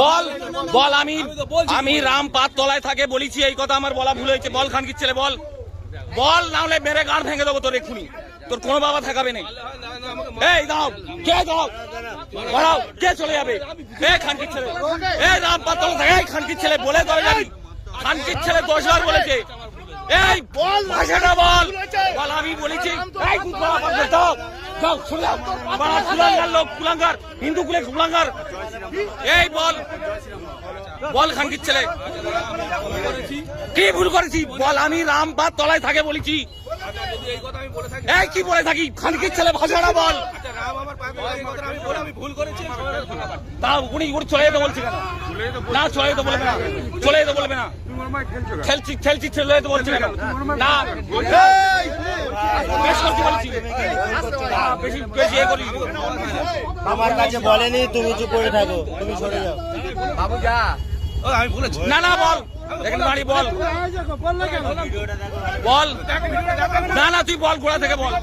বল বল আমি রামপাত তলায় থাকে বলেছি, এই কথা আমার বলা ভুল হয়েছে। বল খানকির ছেলে, বল বল, না হলে মেরে গান ভেঙে দেবো তোর এক্ষুনি। তোর কোনো বাবা থাকাবে নেই। এই দাও, কে দাও, বলাও, কে চলে যাবে? এই খানকির ছেলে, এই রামপাত তলায় থাকে, এই খানকির ছেলে বলে তবে যাবি। খানকির ছেলে 10 বার বলেছে, এই বল ভাষাটা বল, বল আমি বলেছি। এই যাও যাও, চলে যাও, বাড়া কুলাঙ্গার লোক, কুলাঙ্গার, হিন্দু কুলে কুলাঙ্গার। এই বল বল খানকির ছেলে, কি ভুল করেছি বল? আমি রামপাত তলায় থাকে বলেছি। এই কি বলে থাকি? খানকির ছেলে ভাষাটা বল। তাও উনি চলে যেতে বলছি কেন? না চলে যেতে বলবে না, চলে যেতে বলবে না। খেলছি চলে যেতে বলছি কেন? না বেশ করছি বলছি, বেশি বেশি এ করি। আমার কাছে বলেনি, তুমি চুপ করে থাকো, তুমি সরে যাও বাবু, যা। না না বল, এখানে দাঁড়িয়ে বল, বল, না না তুই বল, গোড়া থেকে বল।